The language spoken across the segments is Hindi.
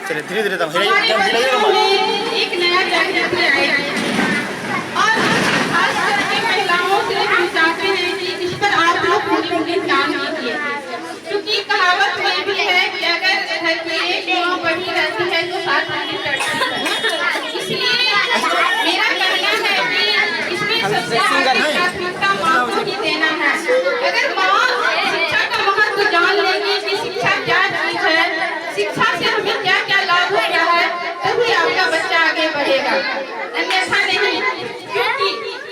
चलिए धीरे धीरे एक नया जागृति आएगा और खास करके महिलाओं से हम चाहते हैं कि इस पर आप लोग पूरी ध्यान दीजिए, क्योंकि कहावत में भी है कि अगर घर में एक माँ बड़ी रहती है तो साथ में चढ़ती है। इसलिए मेरा कहना है कि इसमें सबसे प्राथमिकता माँ को ही देना है। अगर माँ शिक्षा का महत्व जान लेगी कि शिक्षा क्या चीज है, शिक्षा से हमें क्या क्या लाभ होता है, तभी आपका बच्चा आगे बढ़ेगा, अन्यथा नहीं। क्योंकि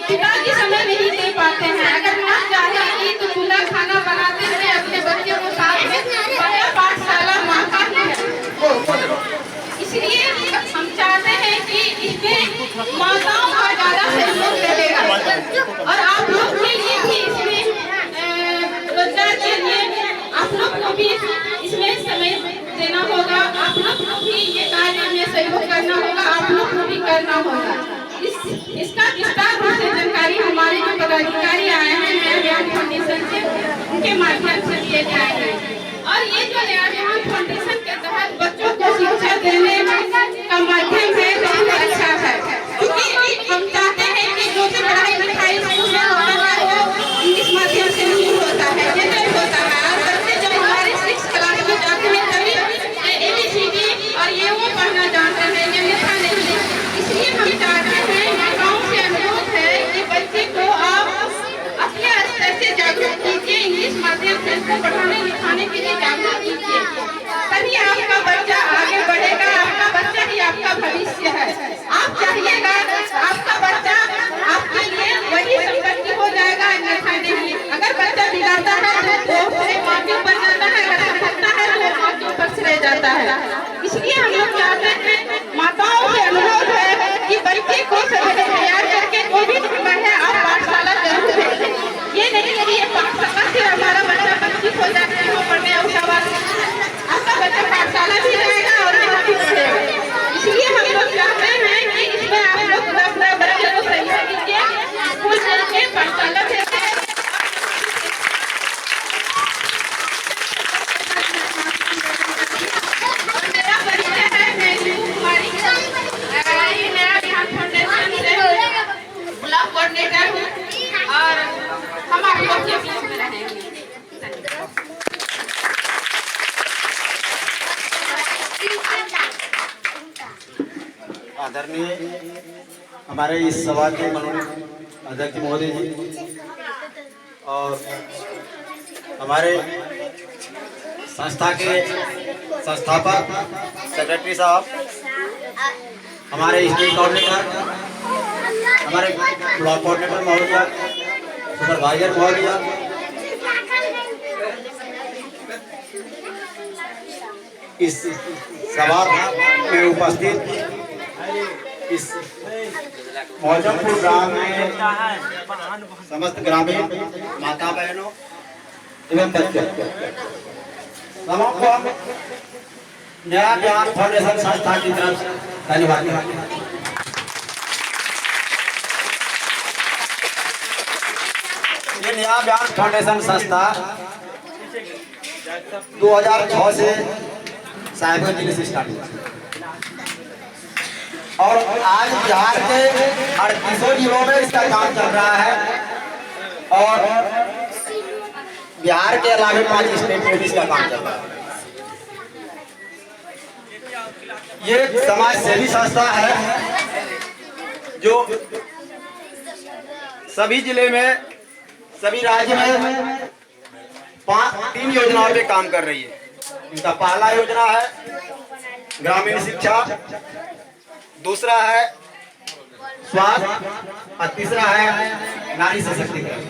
पिताजी समय नहीं दे पाते हैं। अगर माँ चाहेगी तो चूल्हा खाना बनाते हुए अपने बच्चे को साथ में पहला पाठशाला माँ का ही है। इसलिए हम चाहते हैं कि इसमें माताओं का ज्यादा सहयोग रहेगा और आप लोग के लिए भी इसमें रोजगार के लिए आप लोग को भी इसमें समय देना होगा, आप लोग को भी ये कार्य में सहयोग करना होगा, आप लोग को भी करना होगा। इसका विस्तार रूप से जानकारी हमारे जो पदाधिकारी आए हैं नया ज्ञान फाउंडेशन से, उनके माध्यम से दिए जाएंगे। और ये जो नया ज्ञान फाउंडेशन के तहत बच्चों को शिक्षा देने का माध्यम है बहुत अच्छा है, क्योंकि हम चाहते हैं कि जो भी पढ़ाई लिखाई स्कूल में होता है वो इंग्लिश माध्यम से नहीं होता है, जनरल होता है। और बच्चे जब हमारे 6 क्लास में जाते हैं तभी ABCD और ये वो पढ़ना जानते हैं, अन्यथा नहीं। इसलिए हम चाहते हैं, माताओं से अनुरोध है कि बच्चे को आप अपने स्तर से जागरूक कीजिए, इंग्लिश माध्यम से उसको पढ़ाने लिखाने के लिए जागरूक कीजिए, तभी आपका बच्चा आगे बढ़ेगा। आपका बच्चा ही आपका भविष्य है। आप चाहिएगा आपका बच्चा आपके लिए वही संपत्ति हो जाएगा, अन्यथा नहीं। अगर बच्चा बिगाड़ता है तो माँ के ऊपर जाता है, अगर सफलता है तो माँ के ऊपर से रह जाता है। इसलिए हम लोग चाहते हैं, माताओं से अनुरोध है कि बच्चे को सवेरे तैयार करके जो भी समय है आप पाठशाला जरूर भेजें। ये नहीं कि ये पाठशाला से हमारा बच्चा वंचित हो जाता है, वो पढ़ने उठावा, आपका बच्चा पाठशाला भी रहेगा और भी पढ़ेगा। इसलिए हम लोग चाहते हैं कि इसमें आप लोग अपना बच्चे को सहयोग कीजिए, स्कूल चलके पाठशाला भेजें। मेरा परिचय है, मैं कुमारी नया ज्ञान फाउंडेशन से ब्लॉक कोऑर्डिनेटर हूँ और हम आप लोग के बीच में रहेंगे। आदरणीय हमारे इस सभा के माननीय अध्यक्ष महोदय जी और हमारे संस्था के संस्थापक सेक्रेटरी साहब, हमारे स्टेट कोऑर्डिनेटर, हमारे ब्लॉक कोऑर्डिनेटर महोदय, सुपरवाइजर महोदय, इस सभा में उपस्थित इस मौजमपुर ग्राम में समस्त ग्रामीण माता बहनों एवं बच्चों सबों को नया ज्ञान फाउंडेशन संस्था की तरफ से धन्यवाद। ये नया ज्ञान फाउंडेशन संस्था 2006 से साहिबगंज जिले से स्टार्ट हुआ और आज बिहार के 38 जिलों में इसका काम चल रहा है और बिहार के अलावा 5 स्टेट में भी इसका काम चल रहा है। ये समाज सेवी संस्था है जो सभी जिले में, सभी राज्य में 3 योजनाओं पे काम कर रही है। इनका पहला योजना है ग्रामीण शिक्षा, दूसरा है स्वास्थ्य और तीसरा है नारी सशक्तिकरण।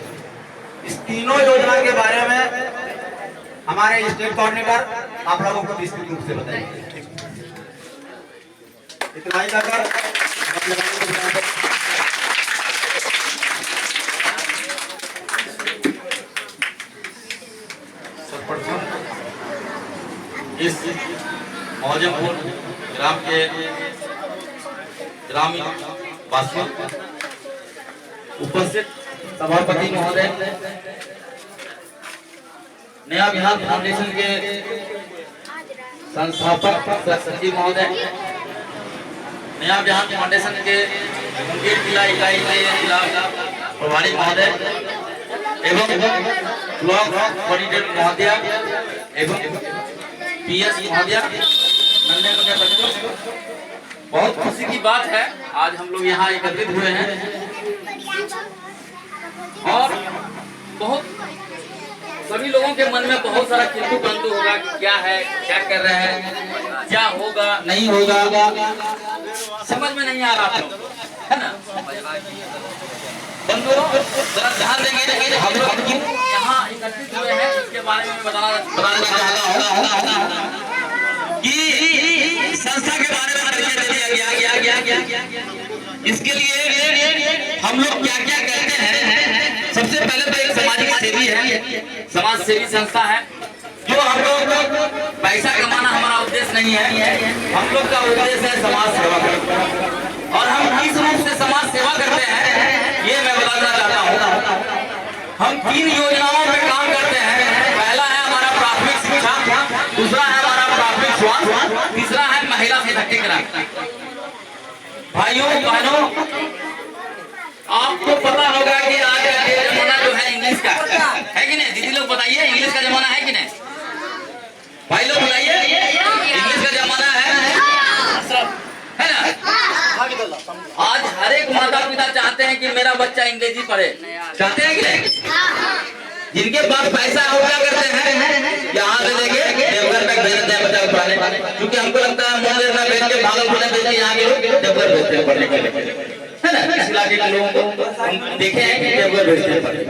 इस तीनों योजना के बारे में हमारे स्टेट कोऑर्डिनेटर आप लोगों को विस्तृत रूप से बताएंगे। इतना ही कहकर सर्वप्रथम इस मौजमपुर ग्राम के ग्रामीण वासियों, उपस्थित सभापति महोदय, नया बिहार फाउंडेशन के संस्थापक सचिव महोदय, नया बिहार फाउंडेशन के मुंगेर जिला इकाई के जिला प्रभारी महोदय एवं ब्लॉक कोऑर्डिनेटर महोदय एवं पीएस महोदय, नन्हे मुन्ने बच्चों, बहुत खुशी की बात है आज हम लोग यहाँ एकत्रित हुए हैं और बहुत सभी लोगों के मन में बहुत सारा किंतु परंतु होगा कि क्या है, क्या कर रहे हैं, क्या होगा नहीं होगा, समझ में नहीं आ रहा है ना। बंधुओं जरा ध्यान देंगे, हम लोग यहाँ एकत्रित हुए हैं इसके बारे में बताना चाहता हूँ कि संस्था के बारे में इसके लिए हम लोग क्या क्या करते हैं। सबसे पहले तो एक सामाजिक सेवी है, समाज सेवी संस्था है जो हम लोग पैसा कमाना हमारा उद्देश्य नहीं है, हम लोग का उद्देश्य है समाज सेवा करना। और हम किस रूप से समाज सेवा करते हैं ये मैं बताना चाहता हूँ। हम 3 योजनाओं पे काम करते हैं। पहला है हमारा प्राथमिक शिक्षा, दूसरा है हमारा प्राथमिक स्वास्थ्य, तीसरा है महिला सशक्तिकरण। भाइयों बहनों, आपको पता होगा कि आज का जमाना जो है इंग्लिश का है कि नहीं। दीदी लोग बताइए, इंग्लिश का जमाना है कि नहीं? भाई लोग बताइए, इंग्लिश का जमाना है ना। आज हर एक माता पिता चाहते हैं कि मेरा बच्चा अंग्रेजी पढ़े, चाहते हैं कि नहीं? जिनके पास पैसा है वो क्या करते हैं, यहाँ से लेके देवघर तक भेज देते हैं बच्चा को पढ़ाने, क्योंकि हमको लगता है मुंगेर में भेज के भागलपुर में भेज के यहाँ के लोग देवघर भेजते हैं पढ़ने के लिए, है ना। इस इलाके के लोगों को हम देखे हैं कि देवघर भेजते हैं पढ़ने,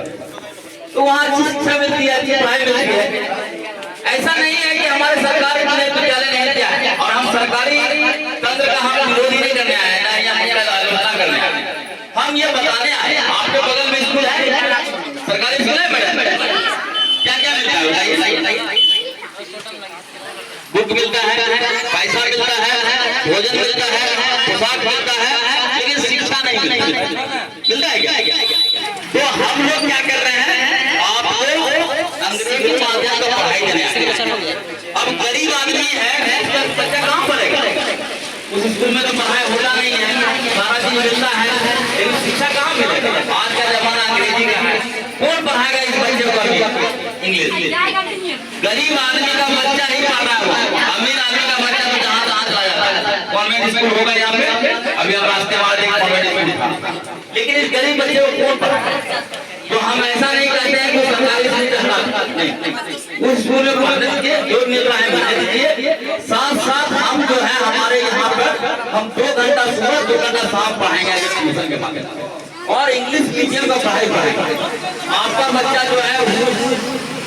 तो वहाँ अच्छी शिक्षा मिलती है, अच्छी पढ़ाई मिलती है। ऐसा नहीं है कि हमारे सरकारी विद्यालय नहीं दिया है और हम सरकारी तंत्र का हम विरोधी नहीं करने आए हैं, या आलोचना करने आए हैं। हम ये बताने आए, आपके बगल में स्कूल है, सरकारी स्कूल है मैडम, क्या क्या मिलता है? बुक मिलता है, पैसा मिलता है, भोजन मिलता है, पोशाक मिलता है, लेकिन शिक्षा नहीं मिलता है क्या? तो हम लोग क्या कर रहे हैं, आपको अंग्रेजी माध्यम का पढ़ाई देने हैं। अब गरीब आदमी है, बच्चा कहाँ पढ़ेगा? उस स्कूल में तो पढ़ाई होता नहीं है, सारा चीज मिलता है, लेकिन शिक्षा कहाँ मिलेगा? आज का जमाना अंग्रेजी का है, कौन पढ़ाएगा इस बच्चे को इंग्लिश? गरीब आदमी का बच्चा नहीं पढ़ रहा है, अमीर आदमी का बच्चा तो जहाँ तहाँ चला जाता है। कॉन्वेंट स्कूल होगा यहाँ पे, अभी हम रास्ते बाद एक कॉन्वेंट स्कूल था, लेकिन इस गरीब बच्चे को कौन पढ़ाएगा? तो हम ऐसा नहीं कहते हैं कि सरकारी स्कूल चलना नहीं, उस स्कूल में पढ़ने दीजिए, जो मिल रहा है पढ़ने दीजिए। साथ साथ हम जो है हमारे यहाँ पर हम 2 घंटा सुबह 2 घंटा शाम पढ़ाएंगे ट्यूशन के बाद, और इंग्लिश मीडियम का पढ़ाई पढ़ाएंगे। आपका बच्चा जो है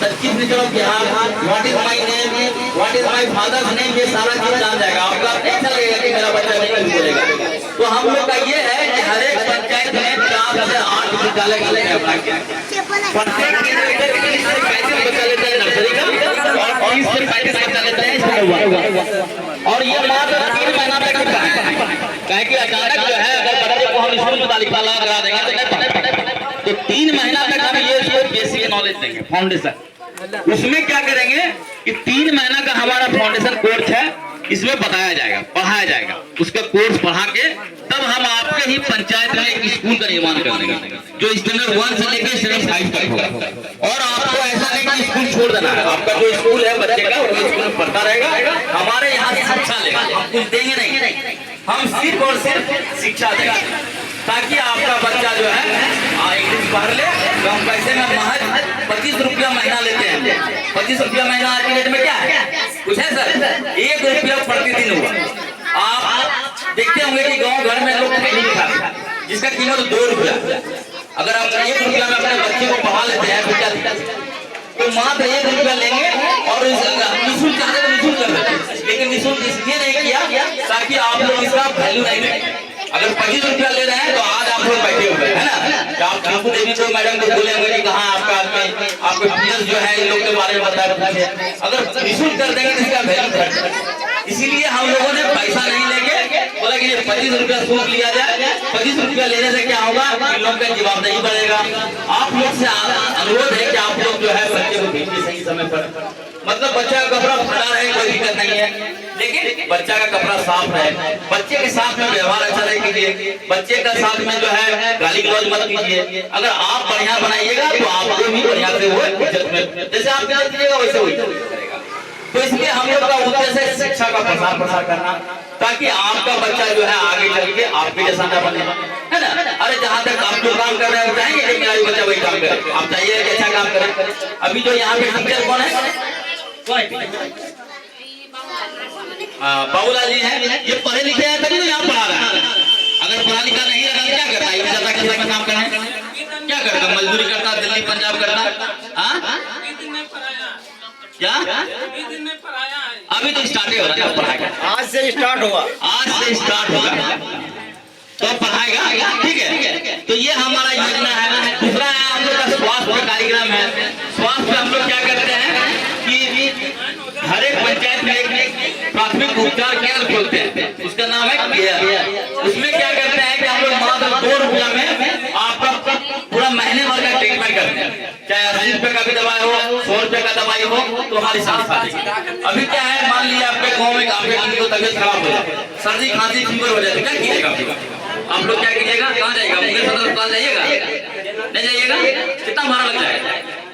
what is my name, what is my father's name, ये सारा चीज जान जाएगा। आपका ऐसा लगेगा कि मेरा बच्चा नहीं बोलेगा। तो हम लोग का ये है कि हर एक पंचायत में 4 से 8 विद्यालय बच्चा लेता है नर्सरी का, और 30 से 35 बच्चा लेता है, और ये मात्र 3 महीना तक होता है। कहे कि अचानक जो है अगर बच्चे को हम स्कूल में दाखिला करा देंगे तो नहीं पढ़ेगा, तो 3 महीना तक हम ये इसको बेसिक नॉलेज देंगे, फाउंडेशन। उसमें क्या करेंगे कि 3 महीना का हमारा फाउंडेशन कोर्स है, इसमें बताया जाएगा, पढ़ाया जाएगा। उसका कोर्स पढ़ा के तब हम आपके ही पंचायत में एक स्कूल का निर्माण कर देंगे, जो स्टैंडर्ड 1 से लेकर स्टैंडर्ड 5 तक होगा। और आपको ऐसा नहीं कि स्कूल छोड़ देना है, आपका जो स्कूल है बच्चे का वो स्कूल में पढ़ता रहेगा। हमारे यहाँ से शिक्षा लेगा, हम कुछ देंगे नहीं, हम सिर्फ और सिर्फ शिक्षा देंगे, ताकि आपका बच्चा जो है इंग्लिश पढ़ ले। कम पैसे में महज 25 रुपया महीना लेते हैं। 25 रुपया महीना आज के डेट में क्या है, कुछ है सर? 1 रुपया प्रतिदिन हुआ। आप देखते होंगे कि गांव घर में लोग थैली खाते हैं जिसका कीमत 2 रुपया। अगर आप 1 रुपया में अपने बच्चे को पढ़ा लेते हैं बेटा, तो मात्र 1 रुपया लेंगे और निःशुल्क चाहते तो निःशुल्क कर देते, लेकिन निःशुल्क इसलिए नहीं किया ताकि आप लोग इसका वैल्यू नहीं देंगे। अगर 25 रुपया ले रहे हैं तो आज आप लोग बैठे हुए है ना, तो आप हमको देवी तो मैडम को बोलेंगे कि कहाँ आपका आदमी, आपके पीएस जो है इन लोग के बारे में बताया। अगर निःशुल्क कर देंगे तो इसका वैल्यू घट। इसीलिए हम लोगों ने पैसा नहीं लेके बोला के लिए 25 रुपया शुल्क लिया जाए। 25 रुपया लेने से क्या होगा, इन लोगों का जवाबदेही बढ़ेगा। आप लोग से अनुरोध है कि आप लोग जो है बच्चे को भेजिए सही समय पर। मतलब बच्चा का कपड़ा फटा रहे कोई दिक्कत नहीं है, लेकिन बच्चा का कपड़ा साफ रहे, बच्चे के साथ में व्यवहार अच्छा रहे कीजिए, बच्चे का साथ में जो है गाली गलौज मत कीजिए। अगर आप बढ़िया बनाइएगा तो आपको भी बढ़िया से वो इज्जत में, जैसे आप इज्जत कीजिएगा वैसे वो इज्जत करेगा। तो इसलिए हम लोग का उद्देश्य है शिक्षा का प्रसार करना, ताकि आपका बच्चा जो है आगे चल के आपके जैसा न बने, है ना। अरे जहाँ तक आप जो काम कर रहे हैं चाहेंगे कि मेरा बच्चा वही काम करे, आप चाहिए कि अच्छा काम करे। अभी जो यहाँ पे टीचर कौन है, बाबूलाल जी हैं, ये पढ़े लिखे हैं तभी तो यहाँ पढ़ा रहा है। अगर पढ़ा लिखा नहीं रहा क्या करता, ये ज्यादा खेत में काम करें क्या करता, मजदूरी करता, दिल्ली पंजाब करता। हाँ क्या अभी तो स्टार्ट हो रहा है पढ़ाई, आज से स्टार्ट होगा, आज से स्टार्ट होगा तो पढ़ाएगा, ठीक है। तो ये हमारा योजना है। दूसरा है हम लोग का स्वास्थ्य कार्यक्रम है। स्वास्थ्य हम लोग क्या करते हैं कि हर एक पंचायत में एक प्राथमिक उपचार केंद्र खोलते हैं, उसका नाम है केयर। उसमें क्या करते हैं कि हम लोग मात्र 2 रुपया में आपका पूरा महीने भर का ट्रीटमेंट करते हैं। चाहे 80 रुपए का भी दवाई हो, 100 रुपए का दवाई हो, तो हमारी संस्था देगी। अभी क्या है, मान लिया आपके गाँव में आपके किसी को तबियत खराब हो जाए, सर्दी खांसी फीवर हो जाए, क्या कीजिएगा आप लोग, क्या कीजिएगा, कहाँ जाइएगा, मुंगेर सदर अस्पताल जाइएगा, नहीं जाइएगा, कितना भाड़ा लग जाएगा,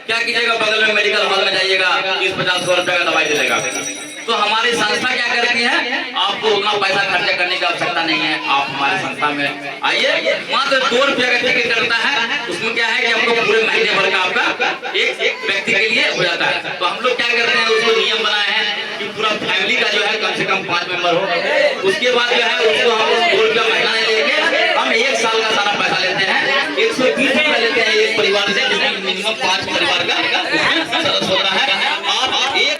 क्या कीजिएगा, बगल में मेडिकल हॉल में जाइएगा, 30-50 रुपए का दवाई दे देगा। तो हमारी संस्था क्या करती है, आपको उतना पैसा खर्चा करने की आवश्यकता नहीं है। आप हमारी संस्था में आइए, मात्र 2 रुपया का टिकट करता है। उसमें क्या है कि आपको पूरे महीने भर का आपका एक व्यक्ति के लिए हो जाता है। तो हम लोग क्या करते हैं, उसको नियम बनाए हैं कि पूरा फैमिली का जो है कम से कम 5 मेंबर हो। उसके बाद जो है उसको हम 2 रुपया महीना लेके हम 1 साल का सारा पैसा लेते हैं। 120 रुपया लेते हैं एक परिवार से, जिसमें मिनिमम 5 परिवार का सदस्य होता है। आप एक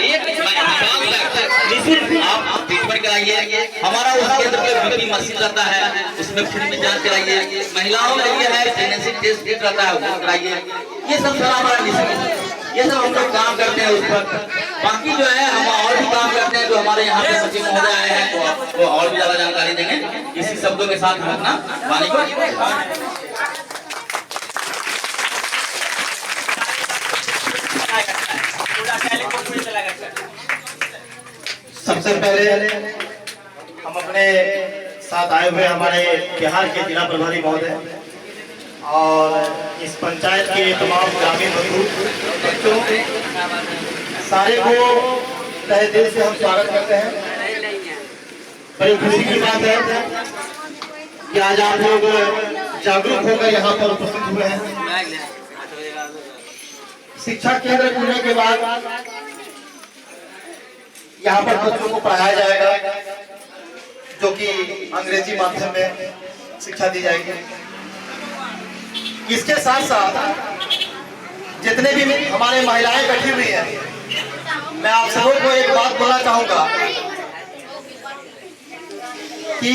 आप ट्रीटमेंट कराइए। हमारा उस केंद्र पे बीपी मशीन रहता है, उसमें फ्री में जांच कराइए। महिलाओं के लिए है प्रेगनेंसी टेस्ट रहता है, वो कराइए। ये सब सारा हमारा निश्चित, ये सब हम लोग काम करते हैं उस पर। बाकी जो है हम और भी काम करते हैं, जो हमारे यहाँ पे सचिव महोदय आए हैं तो आपको और भी ज्यादा जानकारी देंगे। इसी शब्दों के साथ हम अपना वाणी को सबसे पहले हम अपने साथ आए हुए हमारे बिहार के जिला प्रभारी महोदय और इस पंचायत के तमाम ग्रामीण बच्चों सारे को तहे दिल से हम स्वागत करते हैं। बड़ी खुशी की बात है कि आज आप लोग जागरूक होकर यहाँ पर उपस्थित हुए हैं। शिक्षा केंद्र खुलने के बाद यहाँ पर बच्चों को पढ़ाया जाएगा, जो कि अंग्रेजी माध्यम में शिक्षा दी जाएगी। इसके साथ साथ जितने भी हमारे महिलाएं बैठी हुई हैं, मैं आप सबों को एक बात बोलना चाहूंगा कि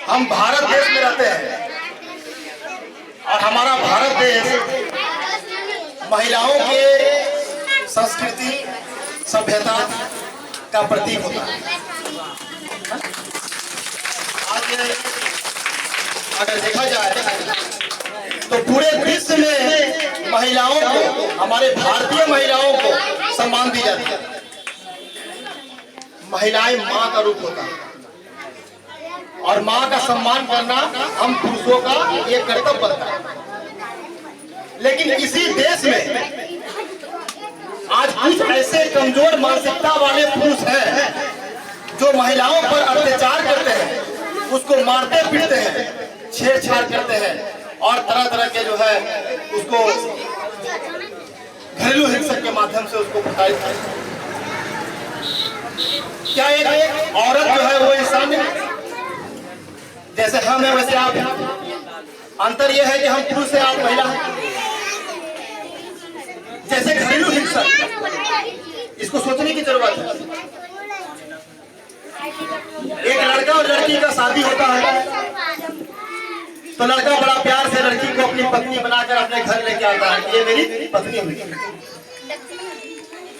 हम भारत देश में रहते हैं और हमारा भारत देश महिलाओं के संस्कृति सभ्यता का प्रतीक होता है। आज अगर देखा जाए तो पूरे विश्व में महिलाओं को, हमारे भारतीय महिलाओं को सम्मान दी जाती है। महिलाएं मां का रूप होता है और मां का सम्मान करना हम पुरुषों का एक कर्तव्य बनता है। लेकिन इसी देश में आज कुछ ऐसे कमजोर मानसिकता वाले पुरुष हैं जो महिलाओं पर अत्याचार करते हैं, उसको मारते पीटते हैं, छेड़छाड़ करते हैं और तरह तरह के जो है उसको घरेलू हिंसा के माध्यम से उसको प्रताड़ित करते हैं। क्या एक औरत जो है वो इंसान नहीं? जैसे हम है वैसे आप हैं। अंतर यह है कि हम पुरुष है, आप महिला हैं। जैसे घरेलू हिंसा, इसको सोचने की जरूरत है। एक लड़का और लड़की का शादी होता है तो लड़का बड़ा प्यार से लड़की को अपनी पत्नी बनाकर अपने घर लेके आता है, ये मेरी पत्नी हुई।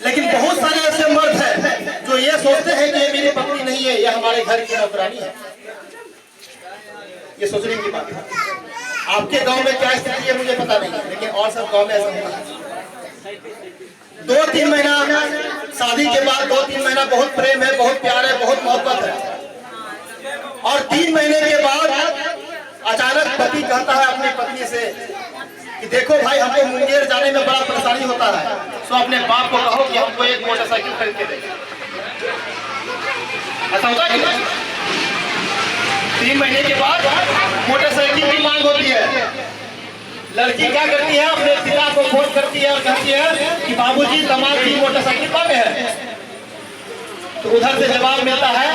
लेकिन बहुत सारे ऐसे मर्द हैं जो जो ये सोचते हैं कि ये मेरी पत्नी नहीं है, ये हमारे घर की नौकरानी है, ये सोचने की बात है। आपके गांव में क्या स्थिति है मुझे पता नहीं, लेकिन और सब गांव में ऐसा होता है। 2-3 महीना शादी के बाद 2-3 महीना बहुत प्रेम है, बहुत प्यार है, बहुत मोहब्बत है, और 3 महीने के बाद अचानक पति कहता है अपनी पत्नी से कि देखो भाई, हमको मुंगेर जाने में बड़ा परेशानी होता है, तो अपने बाप को कहो कि हमको एक मोटरसाइकिल खरीद के दे। ऐसा होता है कि 3 महीने के बाद मोटरसाइकिल की मांग होती है। लड़की क्या करती है, अपने पिता को फोन करती है और कहती है कि बाबूजी दामाद की मोटरसाइकिल कब है। तो उधर से जवाब मिलता है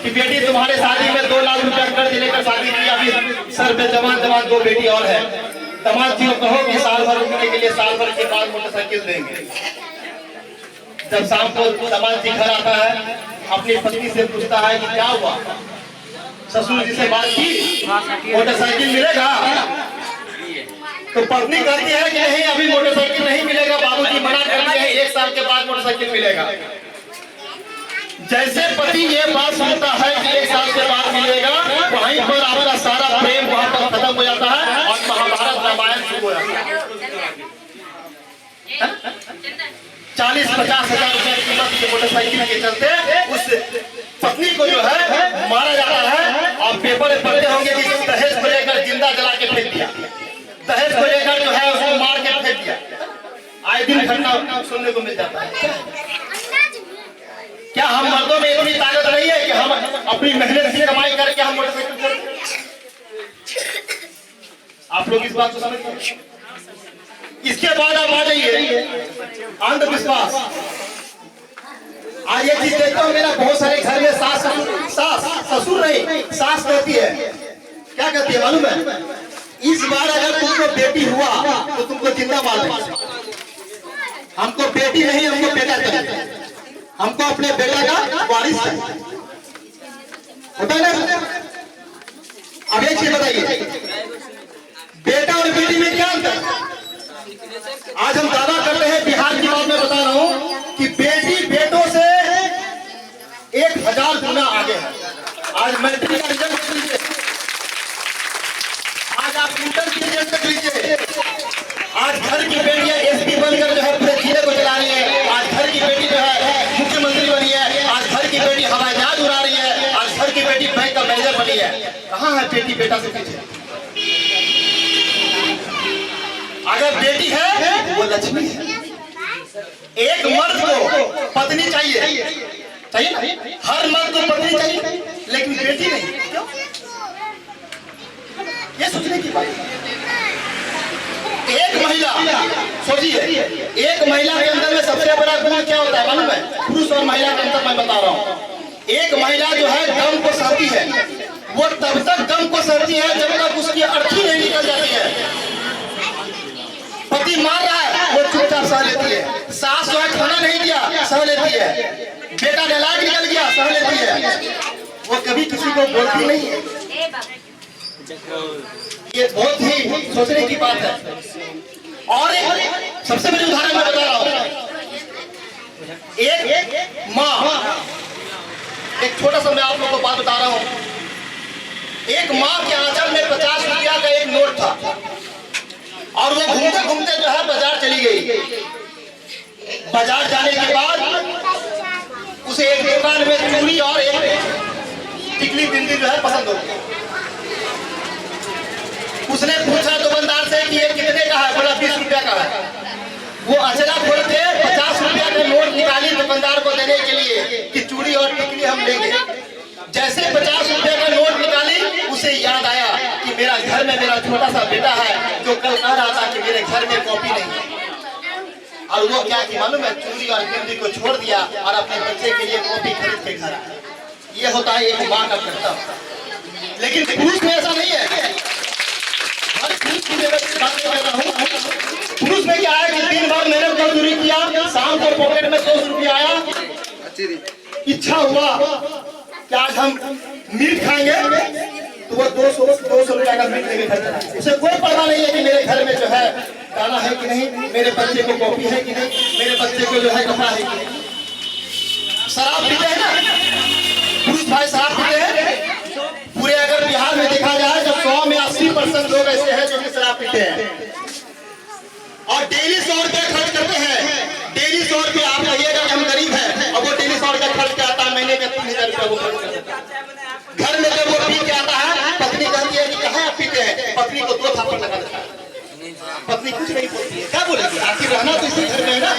कि बेटी तुम्हारे शादी में 2 लाख रुपया कर्ज लेकर शादी की, अभी सर पे जवान 2 बेटी और है। दामाद जी को कहो कि साल भर रुकने के लिए, साल भर के बाद मोटरसाइकिल देंगे। जब शाम को दामाद जी घर आता है, अपनी पत्नी से पूछता है कि क्या हुआ, ससुर जी से बात की, मोटरसाइकिल मिलेगा। तो पत्नी कहती है कि नहीं, अभी मोटरसाइकिल नहीं मिलेगा, बाबूजी मना कर दिए हैं, 1 साल के बाद मोटरसाइकिल मिलेगा। जैसे पति ये बात सुनता है कि 1 साल के बाद मिलेगा, वहीं पर आपका सारा प्रेम वहां पर खत्म हो जाता है और महाभारत रामायण शुरू हो जाता है। 40-50 हजार रुपए कीमत की मोटरसाइकिल के चलते उस पत्नी को जो है मारा जाता है। और पेपर में पढ़ते होंगे कि दहेज को लेकर जिंदा जला के फेंक दिया, दहेज को लेकर जो है उसको मार के फेंक दिया। आए दिन घटना सुनने को मिल जाता है। क्या हम मर्दों में इतनी ताकत नहीं है कि हम अपनी मेहनत से कमाई करके हम मोटरसाइकिल खरीदें? आप लोग इस बात को समझते हैं? इसके बाद आप आ जाइए अंधविश्वास। आज ये चीज देखता हूँ, मेरा बहुत सारे घर में सास ससुर नहीं, सास कहती है, क्या कहती है मालूम है, इस बार अगर तुमको बेटी हुआ तो तुमको जिंदा मार देंगे, हमको बेटी नहीं, हमको बेटा चाहिए, हमको अपने बेटा का वारिस चाहिए। होता है ना? अब एक चीज बताइए, बेटा और बेटी में क्या अंतर है? आज हम दावा करते हैं, बिहार की बात मैं बता रहा हूं कि बेटी बेटों से 1000 गुना आगे है। आज मैट्रिक का रिजल्ट देख लीजिए, आज आप इंटर की रिजल्ट देख लीजिए, आज घर की बेटियां एसपी बनकर जो है पूरे जिले को चला रही है, आज घर की बेटी जो है मुख्यमंत्री बनी है, आज घर की बेटी हवाई जहाज उड़ा रही है, आज घर की बेटी बैंक का मैनेजर बनी है। कहाँ है बेटी बेटा से पीछे? अगर बेटी है वो लक्ष्मी है। एक मर्द को पत्नी चाहिए, चाहिए ना? हर मर्द को पत्नी चाहिए, लेकिन बेटी नहीं। क्यों? ये सोचने की बात है। एक महिला, सोचिए, एक महिला के अंदर में सबसे बड़ा गुण क्या होता है मालूम है? पुरुष और महिला के अंतर मैं बता रहा हूँ। एक महिला जो है गम को सहती है, वो तब तक गम को सहती है जब तक उसकी अर्थी नहीं निकल जाती है। पति मार रहा है, वो चुपचाप सह लेती है। सास जो है खाना नहीं दिया, सह लेती है। बेटा नालायक निकल गया, सह लेती है। वो कभी किसी को बोलती नहीं है। ये बहुत ही सोचने की बात है। और एक सबसे बड़ी उदाहरण मैं बता रहा हूँ। एक माँ, एक छोटा सा मैं आप लोगों को बात बता रहा हूँ। एक माँ के आंचल में 50 रुपया का एक नोट था, और वो घूमते घूमते जो है बाजार चली गई। बाजार जाने के बाद उसे एक दुकान में चूड़ी और एक टिकली बिंदी जो है पसंद हो गई। उसने पूछा दुकानदार से कि ये कितने का है? बोला 20 रुपया का है। वो अचला खोल के 50 रुपया का नोट निकाली दुकानदार को देने के लिए कि चूड़ी और टिकली हम लेंगे। जैसे 50 रुपए का नोट निकाली, उसे याद आया कि मेरा घर में मेरा छोटा सा बेटा है जो कल कह रहा था कि मेरे घर में कॉपी नहीं है। और वो क्या कि मालूम है, चूड़ी और बिंदी को छोड़ दिया और अपने बच्चे के लिए कॉपी खरीद के घर आया। ये होता है एक माँ का कर्तव्य। लेकिन पुरुष में ऐसा नहीं है। हर पुरुष की बात कर रहा हूँ। पुरुष में क्या है कि दिन भर मेहनत मजदूरी किया, शाम को पॉकेट में 100 रुपया आया, इच्छा हुआ कि आज हम मीट खाएंगे, तो वो 200 रुपया का मीट लेके घर चला। उसे कोई परवाह नहीं है कि मेरे घर में जो है खाना है कि नहीं, मेरे बच्चे को कॉपी है कि नहीं, मेरे बच्चे को जो है कपड़ा है कि नहीं। शराब पीते हैं ना, पुरुष भाई शराब पीते हैं। पूरे अगर बिहार में देखा जाए तो 100 में 80% लोग ऐसे हैं जो कि शराब पीते हैं और डेली 100 रुपया खर्च करते हैं। डेली 100 रुपया, आप कहिएगा कि हम गरीब हैं, और वो डेली 100 रुपया खर्च के आता है, महीने का 3000 रुपया वो खर्च करता है। घर में जब वो पी के आता है, पत्नी कहती है कि कहाँ आप पीते हैं, पत्नी को 2 थापड़ लगा देता है। पत्नी कुछ नहीं बोलती है, क्या बोलेगी? आखिर रहना तो इसी घर में है ना,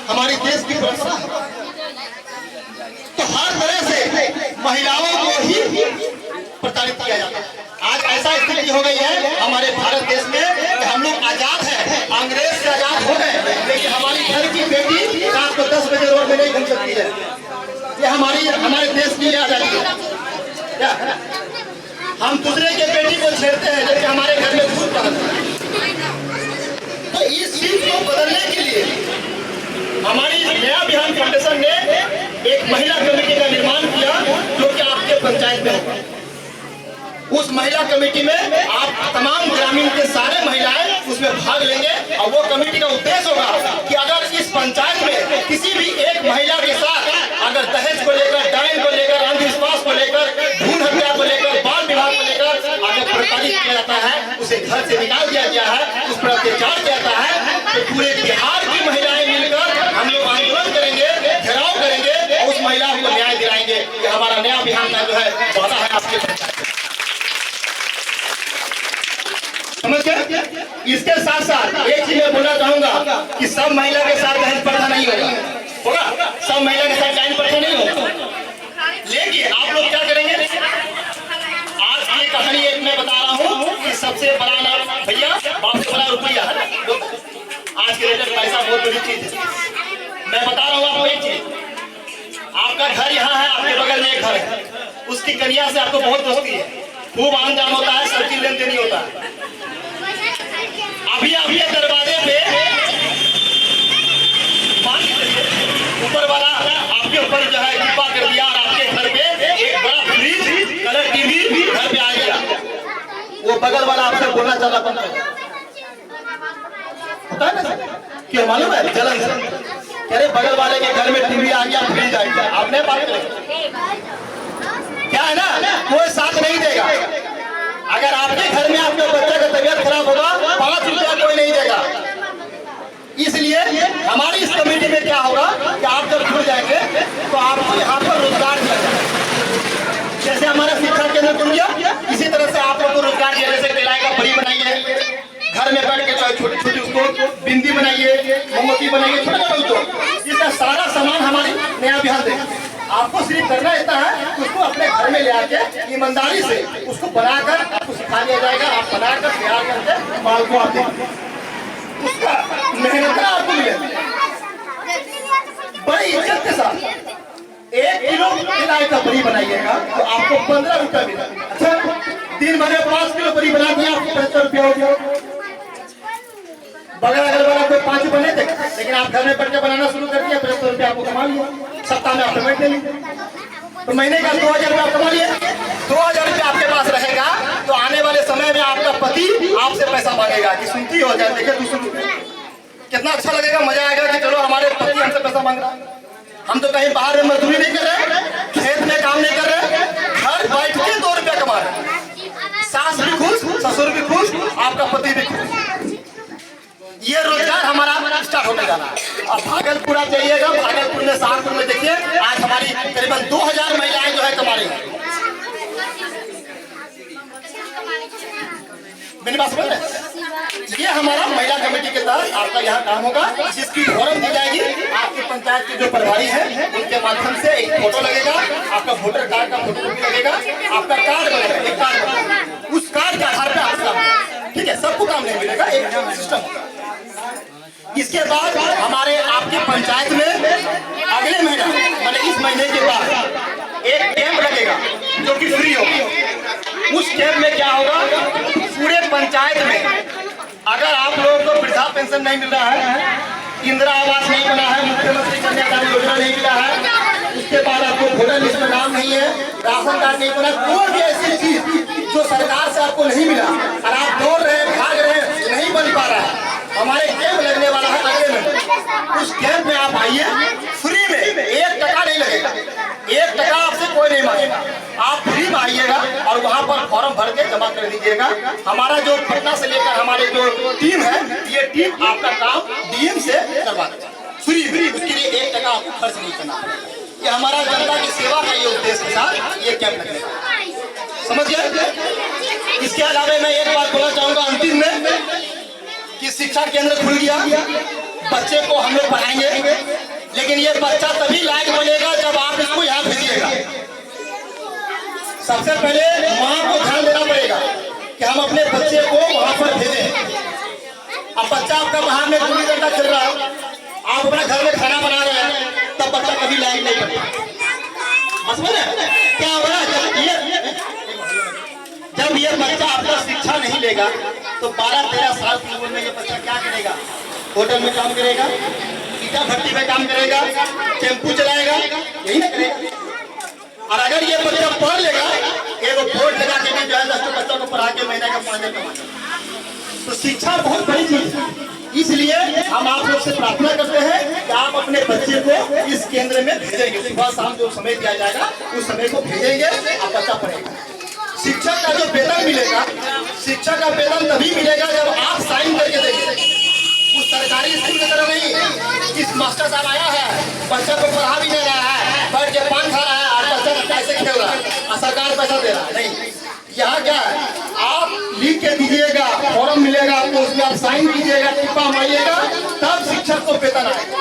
हमारी देश की परंपरा है। तो हर तरह से महिलाओं को ही प्रताड़ित किया जाता है। आज ऐसा स्थिति हो गई है हमारे भारत देश में कि हम लोग आजाद हैं, अंग्रेज से आजाद हो गए, लेकिन हमारी घर की बेटी रात को 10 बजे रोड में नहीं घूम सकती है। ये हमारे देश की आजादी है। क्या हम दूसरे के बेटी को छेड़ते हैं जबकि हमारे घर में भूत पड़ता है। तो इस चीज को बदलने के लिए हमारी नया बिहार फाउंडेशन ने एक महिला कमेटी का निर्माण किया जो कि आपके पंचायत में होगा। उस महिला कमेटी में आप तमाम ग्रामीण के सारे महिलाएं उसमें भाग लेंगे और वो कमेटी का उद्देश्य होगा कि अगर इस पंचायत में किसी भी एक महिला के साथ अगर दहेज को लेकर, डायन को लेकर, अंधविश्वास को लेकर, भ्रूण हत्या को लेकर, बाल विवाह को लेकर अगर प्रताड़ित किया जाता है, उसे घर से निकाल दिया गया है, उस पर अत्याचार किया जाता है, तो पूरे बिहार की महिलाएं मिलकर हम लोग आंदोलन करेंगे, घेराव करेंगे और उस महिला को न्याय दिलाएंगे। ये हमारा नया बिहार का जो है वादा है आपके पंचायत। समझ गए? इसके साथ साथ एक चीज मैं बोलना चाहूंगा कि सब महिला के साथ दहेज प्रथा नहीं होगा, सब महिला के साथ डायन प्रथा नहीं होगा। लेकिन आप लोग क्या करेंगे? आज की कहानी एक मैं बता रहा हूँ कि सबसे बड़ा ना भैया, बाप से बड़ा रुपया है। आज के रेट में पैसा बहुत बड़ी चीज है। मैं बता रहा हूँ आपको एक चीज, आपका घर यहाँ है, आपके बगल में एक घर है, उसकी कन्या से आपको बहुत दोस्ती है, खूब आन जान होता है, सब चीज लेन देन होता है। अभी दरवाजे पे ऊपर वाला आपके ऊपर जो है कृपा कर दिया और आपके घर पे एक बड़ा फ्रिज, कलर टीवी घर पे आ गया। वो बगल वाला आपसे बोलना चाहता बंद कर होता है ना, क्यों मालूम है? जलन से अरे बगल वाले के घर में टीवी आ गया, फ्रिज आ गया, आपने बात करें क्या है ना, कोई साथ नहीं देगा। अगर आपके घर में आपके बच्चे का तबीयत खराब होगा, 5 रुपया कोई नहीं देगा। इसलिए हमारी इस कमेटी में क्या होगा कि आप जब जुड़ जाएंगे तो आपको यहाँ पर रोजगार दिया जाएगा। जैसे हमारा शिक्षा केंद्र खुल गया, इसी तरह से आप लोग को रोजगार दिया। जैसे केलाई का बड़ी बनाइए, घर में बैठ के छोटी छोटी उसको बिंदी बनाइए, मोमबत्ती बनाइए, छोटे छोटे इसका सारा सामान हमारी नया बिहार देगा। आपको सिर्फ करना इतना है कि उसको अपने घर में ले आके ईमानदारी से उसको बनाकर आपको सिखा दिया जाएगा। आप बनाकर तैयार करके माल को आप देंगे, उसका मेहनत आपको मिलेगा बड़ी इज्जत के साथ। 1 किलो केलाई का बड़ी बनाइएगा तो आपको 15 रुपया मिलेगा। अच्छा, दिन भर में 5 किलो बड़ी बना दिया, आपको 75 रुपया हो गया। बगल अगल वाला कोई 5 रुपये नहीं देगा, लेकिन आप घर में बैठ के बनाना शुरू कर दिया, 75 रुपया आपको कमा लिया। सप्ताह में आप पेमेंट ले लीजिए, तो महीने का 2000 रुपया कमा लिया। 2000 रुपया आपके पास रहेगा तो आने वाले समय में आपका पति आपसे पैसा मांगेगा कि सुनती हो जाए, देखिए 200 रुपये, कितना अच्छा लगेगा, मजा आएगा कि चलो हमारे पति हमसे पैसा मांग रहा है। हम तो कहीं बाहर में मजदूरी नहीं कर रहे, खेत में काम नहीं कर रहे, घर बैठ के 2 रुपया कमा रहे। सास भी खुश, ससुर भी खुश, आपका पति भी खुश। ये रोजगार हमारा स्टार्ट होने जा रहा है। अब भागलपुर आप जाइएगा, भागलपुर में, सहारनपुर में देखिए, आज हमारी करीबन 2000 महिलाएं जो है कमा रही हैं। मेरी बात समझ रहे? ये हमारा महिला कमेटी के तहत आपका यहाँ काम होगा, जिसकी फॉर्म दी जाएगी। आपकी पंचायत के जो प्रभारी हैं उनके माध्यम से एक फोटो लगेगा, आपका वोटर कार्ड का फोटो लगेगा, आपका कार्ड बनेगा, एक कार्ड बनेगा। उस कार्ड के आधार पर आपका, ठीक है, सबको काम नहीं मिलेगा, एक सिस्टम होगा। इसके बाद हमारे आपके पंचायत में अगले महीना मतलब इस महीने के बाद एक कैंप लगेगा जो कि फ्री होगा। उस कैंप में क्या होगा, पूरे पंचायत में अगर आप लोगों को वृद्धा पेंशन नहीं मिल रहा है, इंदिरा आवास नहीं बना है, मुख्यमंत्री कन्यादान योजना नहीं मिला है, उसके बाद आपको वोटर लिस्ट में नाम नहीं है, राशन कार्ड नहीं बना, कोई भी ऐसी चीज जो सरकार से आपको नहीं मिला और आप दौड़ रहे, भाग रहे, नहीं बन पा रहा है, हमारे कैंप लगने वाला है अगले महीने। उस कैंप में आप आइए, फ्री में, 1 टका नहीं लगेगा। 1 टका आपसे कोई नहीं मांगेगा। आप फ्री में आइएगा और वहाँ पर फॉर्म भर के जमा कर दीजिएगा। हमारा जो पटना से लेकर हमारे जो टीम है, ये टीम आपका काम डीएम से करवा देगा फ्री में। उसके लिए 1 टका आपको खर्च नहीं करना पड़ेगा। ये हमारा जनता की सेवा का ये उद्देश्य के साथ ये कैंप लगेगा, समझ गए। इसके अलावा मैं एक बात बोलना चाहूंगा अंतिम में कि शिक्षा केंद्र खुल गया, बच्चे को हम लोग पढ़ाएंगे, लेकिन ये बच्चा तभी लायक बनेगा जब आप इसको यहाँ भेजिएगा। सबसे पहले माँ को ध्यान देना पड़ेगा कि हम अपने बच्चे को वहाँ पर भेजें। अब बच्चा आपका बाहर में गुल्ली डंडा खेल रहा है, आप अपना घर में खाना बना रहे हैं, तब बच्चा कभी लायक नहीं बनता। क्या हो रहा है, जब ये बच्चा आपका शिक्षा नहीं लेगा तो 12-13 साल की उम्र में ये बच्चा क्या करेगा? होटल में काम करेगा, ईटा भट्टी में काम करेगा, टेम्पू चलाएगा, यही ना करेगा। और अगर ये बच्चा पढ़ लेगा, एक बोर्ड लगा के भी जो है 10 बच्चों को पढ़ा के महीने का 5,000 कमाएगा। तो शिक्षा बहुत बड़ी चीज है, इसलिए हम आप लोग से प्रार्थना करते हैं कि आप अपने बच्चे को इस केंद्र में भेजेंगे। सुबह शाम जो समय दिया जाएगा उस समय को भेजेंगे, आप बच्चा पढ़ेगा। शिक्षक का जो वेतन मिलेगा, शिक्षक का वेतन तभी मिलेगा जब आप साइन करके देंगे। उस सरकारी स्कूल की तरह नहीं, इस मास्टर साहब आया है, बच्चा को पढ़ा भी नहीं रहा है, बैठ के पान खा रहा है और बच्चा पैसे खेल रहा है और सरकार पैसा दे रहा है। नहीं, यहाँ क्या है, आप लिख के दीजिएगा, फॉर्म मिलेगा आपको, उसमें आप साइन कीजिएगा, टिप्पा मारिएगा, तब शिक्षक को वेतन आएगा।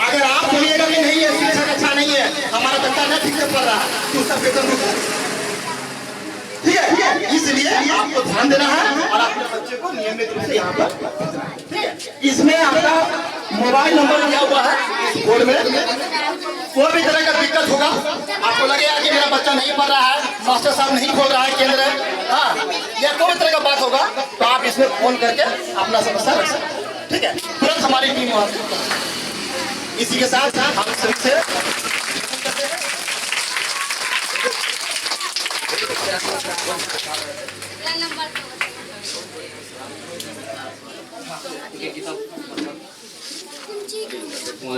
अगर आप बोलिएगा कि नहीं ये शिक्षक अच्छा नहीं है, हमारा बच्चा न ठीक से पढ़ रहा है, तो उसका वेतन रुक जाएगा। ठीक है, इसलिए आपको ध्यान देना है और अपने बच्चे को नियमित रूप से यहाँ पर, ठीक है। इसमें आपका मोबाइल नंबर दिया हुआ है इस बोर्ड में। कोई भी तरह का दिक्कत होगा, आपको लगेगा कि मेरा बच्चा नहीं पढ़ रहा है, मास्टर साहब नहीं खोल रहा है केंद्र, हाँ, या कोई भी तरह का बात होगा तो आप इसमें फोन करके अपना समस्या रख सकते हैं, ठीक है। तुरंत हमारी टीम वहाँ से। इसी के साथ हम सभी से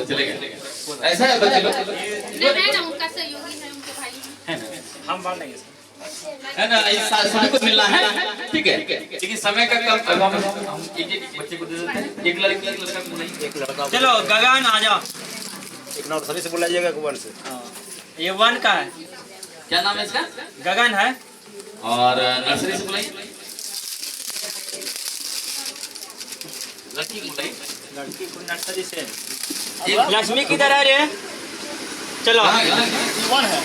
चले गए। ऐसा है बच्चे लोग ना उनका सहयोगी है, उनके भाई है ना, हम बांध देंगे है ना, इस सभी को मिलना है, ठीक है। लेकिन समय का कम, अब हम एक बच्चे को दे देते हैं, एक लड़का को नहीं, एक लड़का। चलो गगन आ जाओ। एक नर्सरी से बुलाइएगा, वन से। ये 1 का है, क्या नाम है इसका? गगन है। और नर्सरी से बुलाइए, लड़की को बुलाइए, लड़की को नर्सरी से। एक- लक्ष्मी किधर है रे? चलो कहाँ गया? वन है।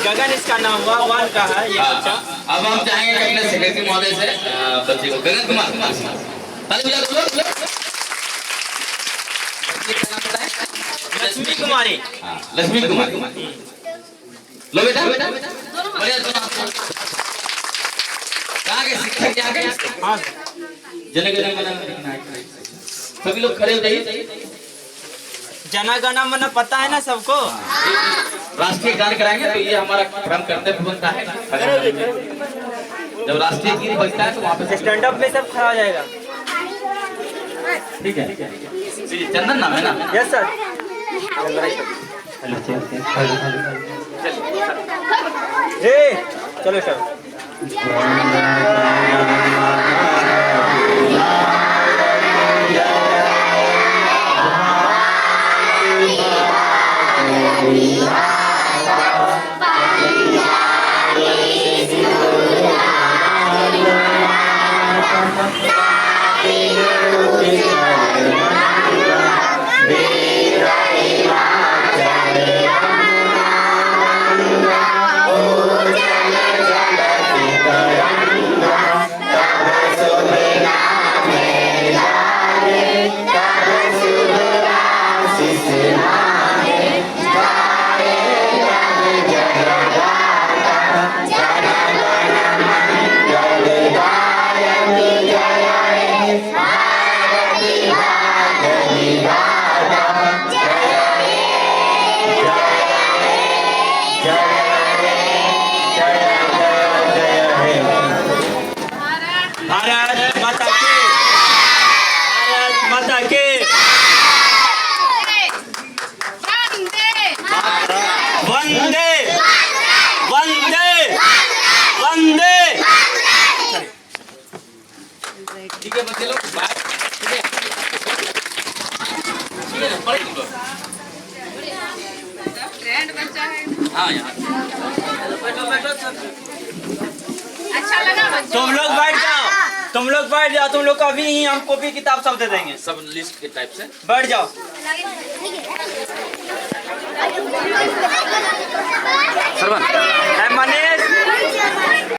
गगन इसका नाम हुआ, 1 का है ये बच्चा। अब हम चाहेंगे कि अपने सेक्रेटरी महोदय से बच्चे को गगन कुमार ताली बजा दो। बच्चे का नाम बताएं? लक्ष्मी कुमारी। हाँ, लक्ष्मी कुमारी। लो बेटा, बढ़िया दोनों हाथ। कहाँ गए शिक्षक? क्या गए? हाँ जनगण मन सभी लोग खड़े हो जाइए। जना गना मना पता है ना सबको। राष्ट्रीय गान कराएंगे तो ये हमारा क्रम कर्तव्य बनता है। जब राष्ट्रीय गीत बजता है तो वहाँ पे स्टैंड अप में सब खड़ा हो जाएगा। ठीक है। तो ये चंदन नाम है ना? Yes sir. चलो सर। वंदे वंदे। ठीक है बच्चे लोग, हाँ यहाँ अच्छा लगा तुम लोग बैठ जाओ, तुम लोग बैठ जाओ, तुम लोग को अभी ही हम कॉपी किताब सब दे देंगे। सब लिस्ट के टाइप से बैठ जाओ।